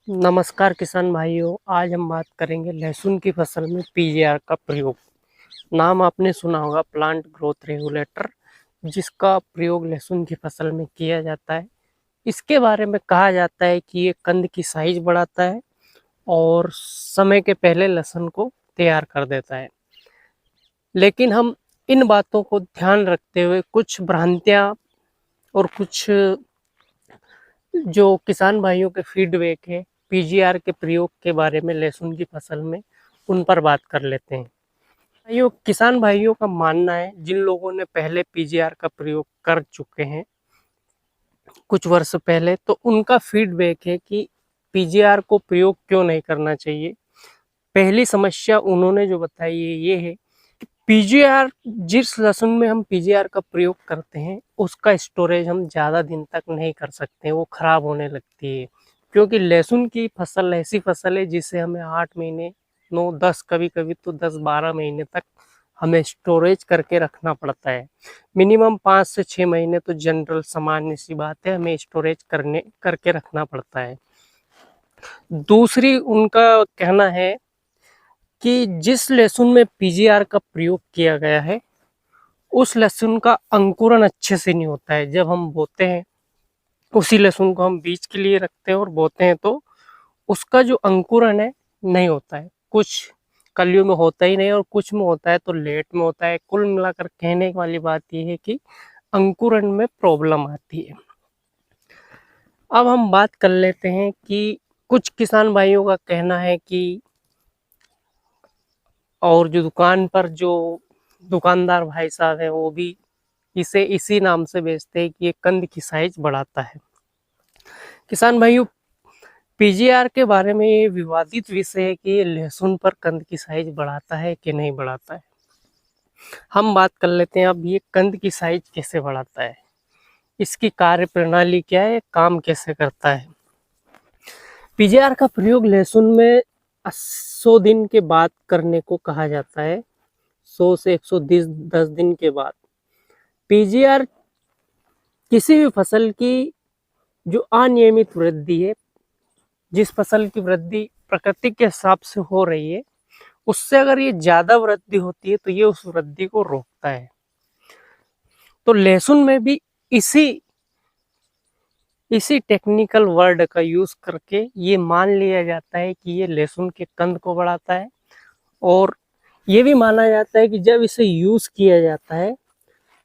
नमस्कार किसान भाइयों। आज हम बात करेंगे लहसुन की फसल में पीजीआर का प्रयोग। नाम आपने सुना होगा, प्लांट ग्रोथ रेगुलेटर, जिसका प्रयोग लहसुन की फसल में किया जाता है। इसके बारे में कहा जाता है कि ये कंद की साइज बढ़ाता है और समय के पहले लहसुन को तैयार कर देता है। लेकिन हम इन बातों को ध्यान रखते हुए कुछ भ्रांतियां और कुछ जो किसान भाइयों के फीडबैक है पीजीआर के प्रयोग के बारे में लहसुन की फसल में, उन पर बात कर लेते हैं। भाइयों, किसान भाइयों का मानना है, जिन लोगों ने पहले पीजीआर का प्रयोग कर चुके हैं कुछ वर्ष पहले, तो उनका फीडबैक है कि पीजीआर को प्रयोग क्यों नहीं करना चाहिए। पहली समस्या उन्होंने जो बताई है ये है कि पीजीआर, जिस लहसुन में हम पीजीआर का प्रयोग करते हैं उसका स्टोरेज हम ज़्यादा दिन तक नहीं कर सकते हैं, वो खराब होने लगती है। क्योंकि लहसुन की फसल ऐसी फसल है जिसे हमें 8 महीने, 9, 10, कभी कभी तो 10, 12 महीने तक हमें स्टोरेज करके रखना पड़ता है। मिनिमम 5 से 6 महीने तो जनरल सामान्य सी बात है, हमें स्टोरेज करके रखना पड़ता है। दूसरी उनका कहना है कि जिस लहसुन में पीजीआर का प्रयोग किया गया है उस लहसुन का अंकुरण अच्छे से नहीं होता है। जब हम बोते हैं, उसी लहसुन को हम बीज के लिए रखते हैं और बोते हैं, तो उसका जो अंकुरण है नहीं होता है। कुछ कलियों में होता ही नहीं और कुछ में होता है तो लेट में होता है। कुल मिलाकर कहने वाली बात यह है कि अंकुरण में प्रॉब्लम आती है। अब हम बात कर लेते हैं कि कुछ किसान भाइयों का कहना है कि, और जो दुकान पर जो दुकानदार भाई साहब हैं वो भी इसे इसी नाम से बेचते हैं कि ये कंद की साइज बढ़ाता है। किसान भाइयों, पीजीआर के बारे में ये विवादित विषय है कि ये लहसुन पर कंद की साइज बढ़ाता है कि नहीं बढ़ाता है। हम बात कर लेते हैं अब ये कंद की साइज कैसे बढ़ाता है, इसकी कार्य प्रणाली क्या है, काम कैसे करता है। पीजीआर का प्रयोग लहसुन में 100 दिन के बाद करने को कहा जाता है। 100 से 110 दिन के बाद पीजीआर किसी भी फसल की जो अनियमित वृद्धि है, जिस फसल की वृद्धि प्रकृति के हिसाब से हो रही है, उससे अगर ये ज्यादा वृद्धि होती है तो ये उस वृद्धि को रोकता है। तो लहसुन में भी इसी इसी टेक्निकल वर्ड का यूज करके ये मान लिया जाता है कि ये लहसुन के कंद को बढ़ाता है। और ये भी माना जाता है कि जब इसे यूज किया जाता है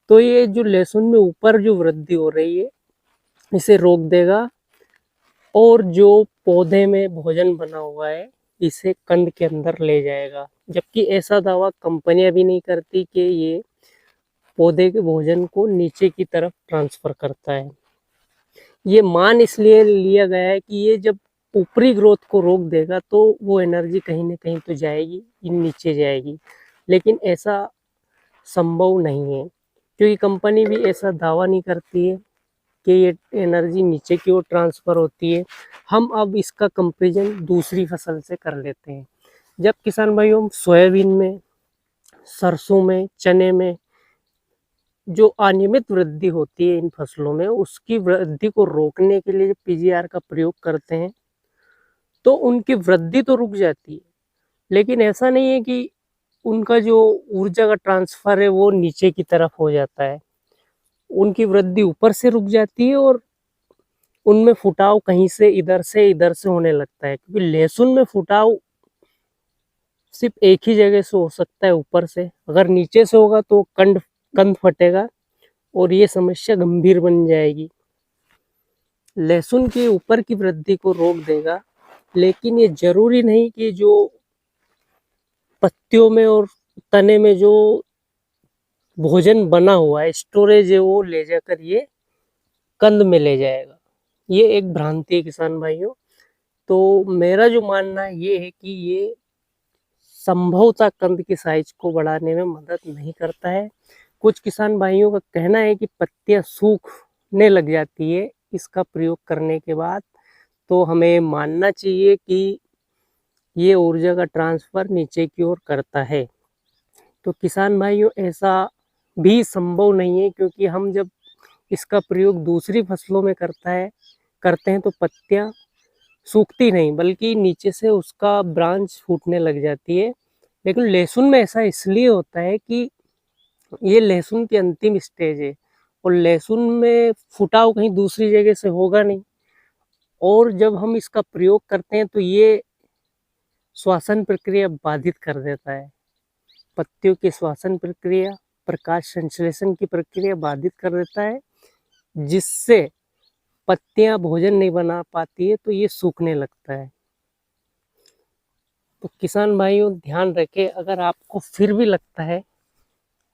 तो ये जो लहसुन में ऊपर जो वृद्धि हो रही है इसे रोक देगा, और जो पौधे में भोजन बना हुआ है इसे कंद के अंदर ले जाएगा। जबकि ऐसा दावा कंपनियां भी नहीं करती कि ये पौधे के भोजन को नीचे की तरफ ट्रांसफर करता है। ये मान इसलिए लिया गया है कि ये जब ऊपरी ग्रोथ को रोक देगा तो वो एनर्जी कहीं ना कहीं तो जाएगी, ये नीचे जाएगी। लेकिन ऐसा संभव नहीं है, क्योंकि कंपनी भी ऐसा दावा नहीं करती है कि ये एनर्जी नीचे की ओर ट्रांसफर होती है। हम अब इसका कंपेरिजन दूसरी फसल से कर लेते हैं। जब किसान भाइयों सोयाबीन में, सरसों में, चने में जो अनियमित वृद्धि होती है इन फसलों में, उसकी वृद्धि को रोकने के लिए जब पीजीआर का प्रयोग करते हैं तो उनकी वृद्धि तो रुक जाती है, लेकिन ऐसा नहीं है कि उनका जो ऊर्जा का ट्रांसफर है वो नीचे की तरफ हो जाता है। उनकी वृद्धि ऊपर से रुक जाती है और उनमें फुटाव कहीं से इधर से होने लगता है। क्योंकि लहसुन में फुटाव सिर्फ एक ही जगह से हो सकता है, ऊपर से। अगर नीचे से होगा तो कंद कंद फटेगा और ये समस्या गंभीर बन जाएगी। लहसुन के ऊपर की वृद्धि को रोक देगा, लेकिन ये जरूरी नहीं कि जो पत्तियों में और तने में जो भोजन बना हुआ है, स्टोरेज है, वो ले जाकर ये कंद में ले जाएगा। ये एक भ्रांति है किसान भाइयों। तो मेरा जो मानना है ये है कि ये संभवतः कंद की साइज को बढ़ाने में मदद नहीं करता है। कुछ किसान भाइयों का कहना है कि पत्तियां सूखने लग जाती है इसका प्रयोग करने के बाद, तो हमें मानना चाहिए कि ये ऊर्जा का ट्रांसफर नीचे की ओर करता है। तो किसान भाइयों, ऐसा भी संभव नहीं है, क्योंकि हम जब इसका प्रयोग दूसरी फसलों में करते हैं तो पत्तियां सूखती नहीं बल्कि नीचे से उसका ब्रांच फूटने लग जाती है। लेकिन लहसुन में ऐसा इसलिए होता है कि ये लहसुन की अंतिम स्टेज है और लहसुन में फुटाव कहीं दूसरी जगह से होगा नहीं। और जब हम इसका प्रयोग करते हैं तो ये श्वसन प्रक्रिया बाधित कर देता है। पत्तियों की श्वसन प्रक्रिया, प्रकाश संश्लेषण की प्रक्रिया बाधित कर देता है, जिससे पत्तियां भोजन नहीं बना पाती है तो ये सूखने लगता है। तो किसान भाइयों ध्यान रखें, अगर आपको फिर भी लगता है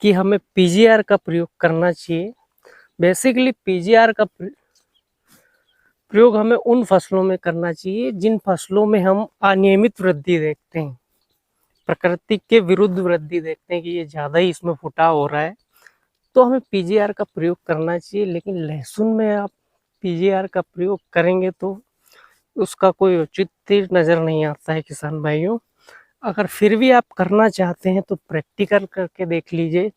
कि हमें पीजीआर का प्रयोग करना चाहिए, बेसिकली पीजीआर का प्रयोग हमें उन फसलों में करना चाहिए जिन फसलों में हम अनियमित वृद्धि देखते हैं, प्रकृति के विरुद्ध वृद्धि देखते हैं कि ये ज़्यादा ही इसमें फुटाव हो रहा है, तो हमें पीजीआर का प्रयोग करना चाहिए। लेकिन लहसुन में आप पीजीआर का प्रयोग करेंगे तो उसका कोई औचित्य नज़र नहीं आता है किसान भाइयों। अगर फिर भी आप करना चाहते हैं तो प्रैक्टिकल करके देख लीजिए,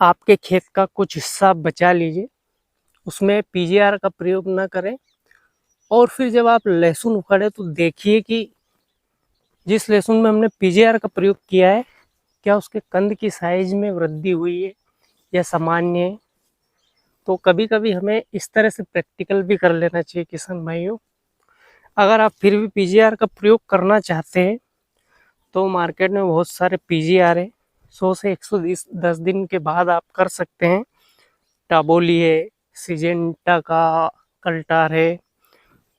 आपके खेत का कुछ हिस्सा बचा लीजिए, उसमें पीजीआर का प्रयोग ना करें। और फिर जब आप लहसुन उखाड़े तो देखिए कि जिस लहसुन में हमने पीजीआर का प्रयोग किया है, क्या उसके कंद की साइज में वृद्धि हुई है या सामान्य है। तो कभी कभी हमें इस तरह से प्रैक्टिकल भी कर लेना चाहिए किसान भाइयों। अगर आप फिर भी पीजीआर का प्रयोग करना चाहते हैं तो मार्केट में बहुत सारे पीजीआर है, 100 से 110 दिन के बाद आप कर सकते हैं। टाबोली है, सिजेंटा का कल्टार है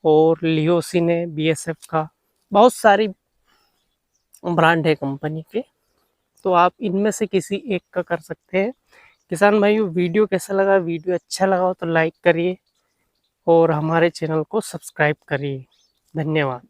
और लियोसिन है बीएसएफ का, बहुत सारी ब्रांड है कंपनी के, तो आप इनमें से किसी एक का कर सकते हैं। किसान भाइयों वीडियो कैसा लगा, वीडियो अच्छा लगा हो तो लाइक करिए और हमारे चैनल को सब्सक्राइब करिए। धन्यवाद।